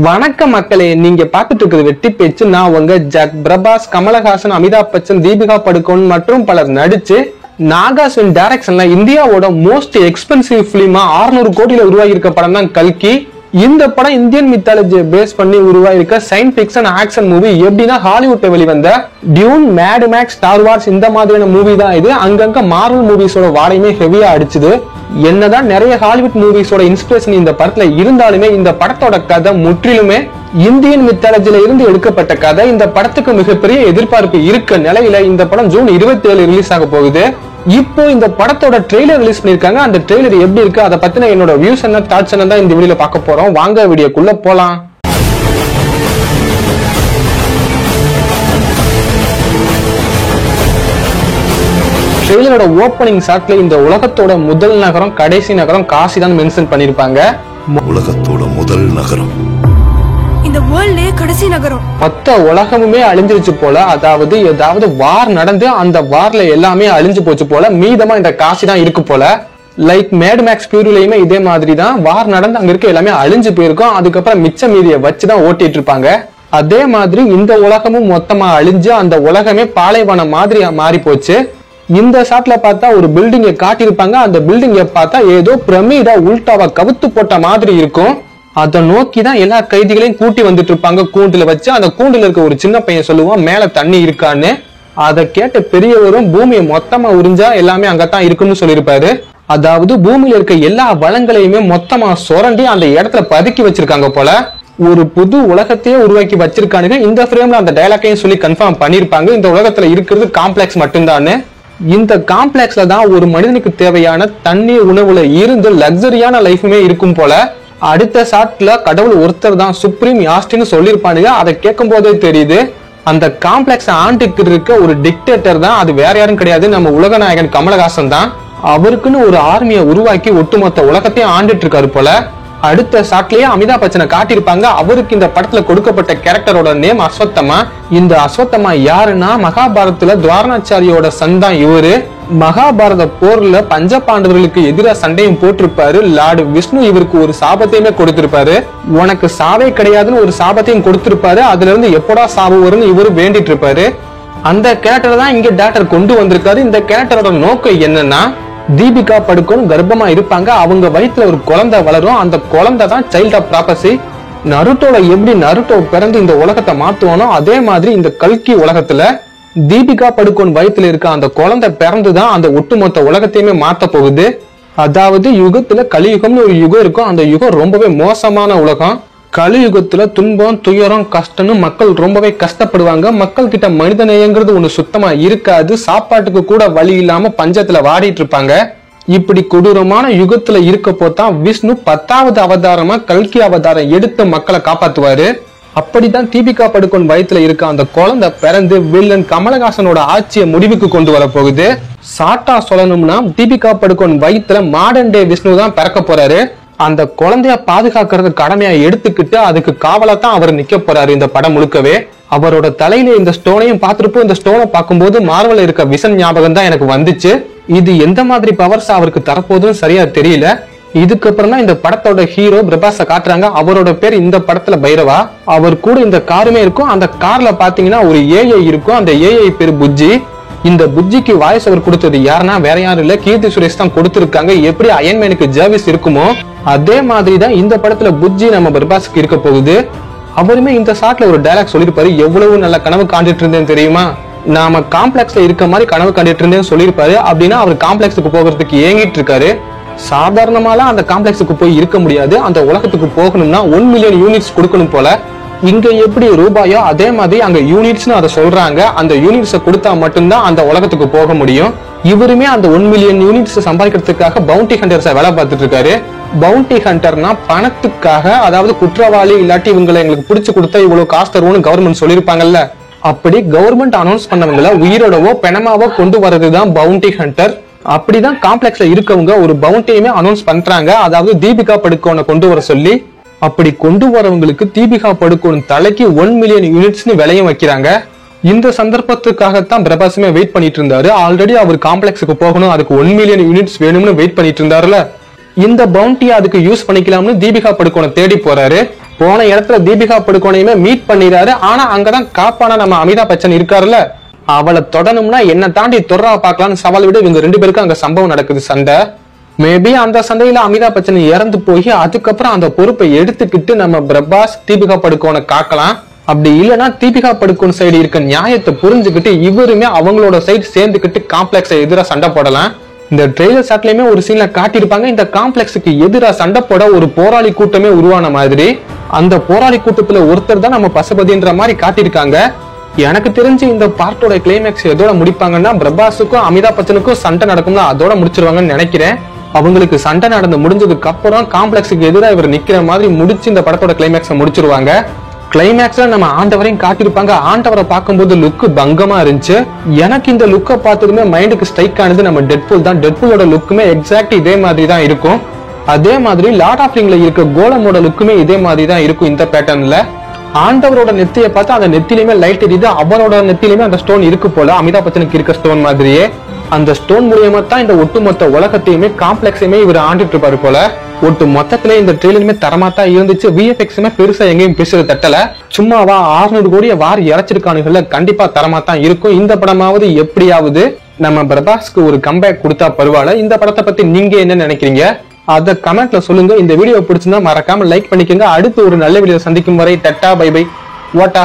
வணக்கம் மக்களே, நீங்க பார்த்துட்டு இருக்கிறது வெட்டி பேச்சு. நான் உங்க ஜக். பிரபாஸ், கமலஹாசன், அமிதாப் பச்சன், தீபிகா படுகோன் மற்றும் பலர் நடிச்சு நாகாஸ்வின் டைரக்ஷன்ல இந்தியாவோட மோஸ்ட் எக்ஸ்பென்சிவ் பிலிமா 600 கோடியில உருவாகி இருக்க படம் தான் கல்கி. இந்த படம் இந்தியன் மித்தாலஜியை பேஸ் பண்ணி உருவாயிருக்க சயின்ஸ் பிக்ஷன் ஆக்ஷன் மூவி. எப்படின்னா ஹாலிவுட்ல வெளிவந்த Dune, Mad Max, Star Wars இந்த மாதிரியான மூவி தான் இது. அங்கங்க மார்வல் மூவிஸோட வாடையுமே ஹெவியா அடிச்சுது. என்னதான் நிறைய ஹாலிவுட் மூவிஸோட இன்ஸ்பிரேஷன் இந்த படத்துல இருந்தாலுமே இந்த படத்தோட கதை முற்றிலுமே இந்தியன் மித்தாலஜில இருந்து எடுக்கப்பட்ட கதை. இந்த படத்துக்கு மிகப்பெரிய எதிர்பார்ப்பு இருக்க நிலையில இந்த படம் ஜூன் 27 ரிலீஸ் ஆக போகுது. இப்போ இந்த படத்தோட ட்ரெய்லர் ரிலீஸ் பண்ணிருக்காங்க. அந்த ட்ரெய்லர் எப்படி இருக்கு, அதை பத்தின என்னோட வியூஸ் என்ன, தாட்ஸ் என்ன தான் இந்த வீடியோல பார்க்க போறோம். வாங்க வீடியோக்குள்ள போலாம். ட்ரெய்லரோட ஓப்பனிங் ஷாட்ல இந்த உலகத்தோட முதல் நகரம், கடைசி நகரம் காசி தான் மென்ஷன் பண்ணிருப்பாங்க. உலகத்தோட முதல் நகரம், இந்த வேர்ல்ட்லயே கடைசி நகரம். மொத்த உலகமுமே அழிஞ்சிருச்சு போல. அதாவது ஏதாவது வார் நடந்து அந்த வார்ல எல்லாமே அழிஞ்சு போச்சு போல. மீதமா இந்த காசி தான் இருக்கு போல. லைக் மேட் மேக்ஸ் பியூரிலையுமே இதே மாதிரி தான் வார் நடந்து அங்க இருக்க எல்லாமே அழிஞ்சு போயிருக்கும். அதுக்கப்புறம் மிச்ச மீதியை வச்சுதான் ஓட்டிட்டு இருப்பாங்க. அதே மாதிரி இந்த உலகமும் மொத்தமா அழிஞ்சு அந்த உலகமே பாலைவனம் மாதிரி மாறி போச்சு. இந்த ஷாட்ல பார்த்தா ஒரு பில்டிங்கை காட்டியிருப்பாங்க. அந்த பில்டிங்கை பார்த்தா ஏதோ பிரமிடா உல்டாவா கவுத்து போட்ட மாதிரி இருக்கும். அதை நோக்கி தான் எல்லா கைதிகளையும் கூட்டி வந்துட்டு இருப்பாங்க கூண்டுல வச்சு. அந்த கூண்டுல இருக்க ஒரு சின்ன பையன் சொல்லுவான் மேல தண்ணி இருக்கான்னு. அதை கேட்ட பெரியவரும் பூமியை மொத்தமா உறிஞ்சா எல்லாமே அங்கதான் இருக்குன்னு சொல்லியிருப்பாரு. அதாவது பூமியில இருக்க எல்லா வளங்களையுமே மொத்தமா சுரண்டி அந்த இடத்துல பதுக்கி வச்சிருக்காங்க போல. ஒரு புது உலகத்தையே உருவாக்கி வச்சிருக்கானுங்க. இந்த ஃப்ரேம்ல அந்த டயலாக்கையும் சொல்லி கன்ஃபார்ம் பண்ணிருப்பாங்க. இந்த உலகத்துல இருக்கிறது காம்ப்ளெக்ஸ் மட்டும்தான்னு. இந்த காம்ப்ளெக்ஸ்ல தான் ஒரு மனிதனுக்கு தேவையான தண்ணீர், உணவுல இருந்து லக்ஸரியான லைஃபுமே இருக்கும் போல. அடுத்த ஷாட்ல கடவுள் ஒருத்தர் தான் சுப்ரீம் யாஸ்டின்னு சொல்லியிருப்பானுங்க. அதை கேட்கும் போதே தெரியுது அந்த காம்ப்ளெக்ஸ் ஆண்டுக்கு இருக்க ஒரு டிக்டேட்டர் தான். அது வேற யாரும் கிடையாது, நம்ம உலக நாயகன் கமலஹாசன் தான். அவருக்குன்னு ஒரு ஆர்மியை உருவாக்கி ஒட்டுமொத்த உலகத்தையும் ஆண்டுட்டு இருக்காரு போல. அடுத்த ஷாட்லயே அமிதாப் பச்சனை காட்டியிருப்பாங்க. அவருக்கு இந்த படத்துல கொடுக்கப்பட்ட கேரக்டரோட நேம் அஸ்வத்தமா. இந்த அஸ்வத்தமா யாருன்னா மகாபாரதத்துல துவாரணாச்சாரியோட சன் தான் இவரு. மகாபாரத போர்ல பஞ்ச பாண்டவர்களுக்கு எதிராக சண்டையும் போட்டிருப்பாரு. லார்டு விஷ்ணு இவருக்கு ஒரு சாபத்தையுமே கொடுத்திருப்பாரு. உனக்கு சாவே கிடையாதுன்னு ஒரு சாபத்தையும் கொடுத்திருப்பாரு. அதுல இருந்து எப்படா சாவு வரும்னு இவரு வேண்டிட்டு இருப்பாரு. அந்த கேரக்டர் தான் இங்க டாக்டர் கொண்டு வந்திருக்காரு. இந்த கேரக்டரோட நோக்கம் என்னன்னா, தீபிகா படுகோன் கர்ப்பமா இருப்பாங்க. அவங்க வயிற்றுல ஒரு குழந்தை வளரும். அந்த குழந்தை தான் சைல்ட் ஆஃப் ப்ராபசி. நருட்டோல எப்படி நருட்டோ பிறந்து இந்த உலகத்தை மாத்துவானோ அதே மாதிரி இந்த கல்கி உலகத்துல தீபிகா படுகோன் வயிற்றுல இருக்க அந்த குழந்தை பிறந்துதான் அந்த ஒட்டுமொத்த உலகத்தையுமே மாத்த போகுது. அதாவது யுகத்துல கலியுகம்னு ஒரு யுகம் இருக்கும். அந்த யுகம் ரொம்பவே மோசமான உலகம். கலியுகத்துல துன்பம், துயரம், கஷ்டம்னு மக்கள் ரொம்பவே கஷ்டப்படுவாங்க. மக்கள் கிட்ட மனித நேயங்கிறது ஒண்ணு சுத்தமா இருக்காது. சாப்பாட்டுக்கு கூட வழி இல்லாம பஞ்சத்துல வாடிட்டு இருப்பாங்க. இப்படி கொடூரமான யுகத்துல இருக்க போதான் விஷ்ணு 10வது அவதாரமா கல்கி அவதாரம் எடுத்து மக்களை காப்பாத்துவாரு. அப்படிதான் தீபிகா படுகோன் வயிற்றுல இருக்க அந்த குழந்தை பிறந்து வில்லன் கமலஹாசனோட ஆட்சியை முடிவுக்கு கொண்டு வர போகுது. சாட்டா சொல்லணும்னா தீபிகா படுகோன் வயிற்றுல மாடர்ன் டே விஷ்ணு தான் பிறக்க போறாரு. அந்த குழந்தைய பாதுகாக்கிறது கடமையா எடுத்துக்கிட்டு அதுக்கு காவலா தான் அவர் நிக்க போறாரு இந்த படம் முழுக்கவே. அவரோட தலையில இந்த ஸ்டோனையும் பார்த்திருப்போம். இந்த ஸ்டோனை பார்க்கும்போது மார்வல் இருக்க விஷன் ஞாபகம் தான் எனக்கு வந்துச்சு. இது எந்த மாதிரி பவர்ஸ் அவருக்கு தரப்போதுன்னு சரியா தெரியல. இதுக்கப்புறம் தான் இந்த படத்தோட ஹீரோ பிரபாஸ காட்டுறாங்க. அவரோட பேர் இந்த படத்துல பைரவா. அவர் கூட இந்த காருமே இருக்கும். அந்த கார்ல பாத்தீங்கன்னா ஒரு ஏஐ இருக்கும். அந்த ஏஐ பேரு புஜ்ஜி. இந்த புஜ்ஜிக்கு வாய்ஸ் அவர் கொடுத்தது யாருன்னா வேற யாரும் இல்ல, கீர்த்தி சுரேஷ் தான் கொடுத்திருக்காங்க. எப்படி அயன்மேனுக்கு ஜர்விஸ் இருக்குமோ அதே மாதிரி தான் இந்த படத்துல புஜ்ஜி நம்ம பிரபாஸுக்கு இருக்க போகுது. அவருமே இந்த ஷாட்ல ஒரு டயலாக் சொல்லிருப்பாரு. எவ்வளவு நல்ல கனவு காண்டிட்டு இருந்தேன்னு தெரியுமா, நாம காம்ப்ளெக்ஸ்ல இருக்க மாதிரி கனவு கண்டிட்டு இருந்தேன்னு சொல்லியிருப்பாரு. அப்படின்னா அவர் காம்ப்ளெக்ஸுக்கு போகிறதுக்கு ஏங்கிட்டு இருக்காரு. சாதாரணமாலாம் அந்த காம்ப்ளெக்ஸுக்கு போய் இருக்க முடியாது. அந்த உலகத்துக்கு போகணும்னா 1 மில்லியன் யூனிட்ஸ் கொடுக்கணும் போல. இங்க எப்படி ரூபாயோ அதே மாதிரி அங்க யூனிட்ஸ்னு அதை சொல்றாங்க. அந்த யூனிட்ஸை கொடுத்தா மட்டும்தான் அந்த உலகத்துக்கு போக முடியும். இவருமே அந்த 1 மில்லியன் யூனிட்ஸ் சம்பாதிக்கிறதுக்காக பவுண்டி ஹண்டர்ஸை வேலை பார்த்துட்டு இருக்காரு. பவுண்டி ஹண்டர்னா பணத்துக்காக, அதாவது குற்றவாளி இல்லாட்டி இவங்களை எங்களுக்கு பிடிச்சு கொடுத்தா இவ்வளவு காசு தருவோம்னு கவர்மெண்ட் சொல்லியிருப்பாங்கல்ல, அப்படி கவர்மெண்ட் அனௌன்ஸ் பண்ணவங்களை உயிரோடவோ பெணமாவோ கொண்டு வரதுதான் பவுண்டி ஹண்டர். அப்படிதான் காம்ப்ளெக்ஸ்ல இருக்கவங்க ஒரு பவுண்டியுமே அனௌன்ஸ் பண்றாங்க. அதாவது தீபிகா படுகோனை கொண்டு வர சொல்லி. அப்படி கொண்டு வரவங்களுக்கு தீபிகா படுகோன் தலைக்கு 1 மில்லியன் யூனிட்ஸ்னு விலையும் வைக்கிறாங்க. இந்த சந்தர்ப்பத்துக்காகத்தான் பிரபாஸுமே வெயிட் பண்ணிட்டு இருந்தாரு. ஆல்ரெடி அவர் காம்ப்ளெக்ஸுக்கு போகணும், அதுக்கு 1 மில்லியன் யூனிட்ஸ் வேணும்னு வெயிட் பண்ணிட்டு இருந்தாருல. இந்த பவுண்டியை அதுக்கு யூஸ் பண்ணிக்கலாம்னு தீபிகா படுகோனை தேடி போறாரு. போன இடத்துல தீபிகா படுகோனையுமே மீட் பண்ணிடுறாரு. ஆனா அங்கதான் காப்பான நம்ம அமிதாப் பச்சன் இருக்காருல்ல, அவளை தொடணும்னா என்ன தாண்டி தொடரா பாக்கலாம்னு சவால் விட இவங்க 2 பேருக்கும் அங்க சம்பவம் நடக்குது, சண்டை. மேபி அந்த சண்டையில அமிதாப் பச்சன் இறந்து போய் அதுக்கப்புறம் அந்த பொறுப்பை எடுத்துக்கிட்டு நம்ம பிரபாஸ் தீபிகா படுகோனை காக்கலாம். அப்படி இல்லைன்னா தீபிகா படுகோன் சைடு இருக்க நியாயத்தை புரிஞ்சுக்கிட்டு இவருமே அவங்களோட சைடு சேர்ந்துக்கிட்டு காம்ப்ளெக்ஸை எதிராக சண்டை போடலாம். இந்த ட்ரெய்லர் ஷாட்லயுமே ஒரு சீன்ல காட்டியிருப்பாங்க, இந்த காம்ப்ளெக்ஸுக்கு எதிராக சண்டை போட ஒரு போராளி கூட்டமே உருவான மாதிரி. அந்த போராளி கூட்டத்துல ஒருத்தர் தான் நம்ம பசுபதின்ற மாதிரி காட்டியிருக்காங்க. எனக்கு தெரிஞ்சு இந்த பார்ட்டோட கிளைமேக்ஸ் எதோட முடிப்பாங்கன்னா பிரபாஸுக்கும் அமிதாப் பச்சனுக்கும் சண்டை நடக்கும்னா அதோட முடிச்சிருவாங்கன்னு நினைக்கிறேன். அவங்களுக்கு சண்டை நடந்து முடிஞ்சதுக்கு அப்புறம் காம்ப்ளெக்ஸுக்கு எதிராக இவர் நிக்கிற மாதிரி முடிச்சு இந்த படத்தோட கிளைமேக்ஸை முடிச்சிருவாங்க. கிளைமேக்ஸ்ல நம்ம ஆண்டவரையும் காட்டியிருப்பாங்க. ஆண்டவரை பார்க்கும்போது லுக் பங்கமா இருந்துச்சு. எனக்கு இந்த லுக்கை பார்த்ததுமே மைண்டுக்கு ஸ்ட்ரைக் ஆனது நம்ம டெட்பூல் தான். டெட்பூலோட லுக்குமே எக்ஸாக்ட் இதே மாதிரி தான் இருக்கும். அதே மாதிரி லார்ட் ஆஃப் ரிங்ல இருக்க கோலமோட லுக்குமே இதே மாதிரி தான் இருக்கும். இந்த பேட்டர்ன்ல ஆண்டவரோட நெத்தியை பார்த்தா அந்த நெத்திலையுமே லைட் எரியுது, அவரோட நெத்திலையுமே அந்த ஸ்டோன் இருக்கு போல, அமிதாப் பச்சனுக்கு இருக்க ஸ்டோன் மாதிரியே. அந்த ஸ்டோன் மூலியமா தான் இந்த ஒட்டுமொத்த உலகத்தையுமே காம்ப்ளெக்ஸையுமே இவர் ஆண்டுட்டு இருப்பாரு போல. ஒட்டு மொத்தத்துல இந்த ட்ரெயிலுமே தரமா தான் இருந்துச்சு. விஎஃப்எக்ஸுமே பெருசா எங்கேயும் பேசுறது தட்டல. சும்மாவா 600 கோடியை வாரி இறைச்சிருக்கானுங்கள்ல, கண்டிப்பா தரமா தான் இருக்கும். இந்த படமாவது எப்படியாவது நம்ம பிரபாஸ்க்கு ஒரு கம்பேக் கொடுத்தா பரவாயில்ல. இந்த படத்தை பத்தி நீங்க என்ன நினைக்கிறீங்க அத கமெண்ட்ல சொல்லுங்க. இந்த வீடியோ பிடிச்சிருந்தா மறக்காம லைக் பண்ணிக்கோங்க. அடுத்து ஒரு நல்ல வீடியோ சந்திக்கும் வரை டட்டா பை பை, ஓட்டா.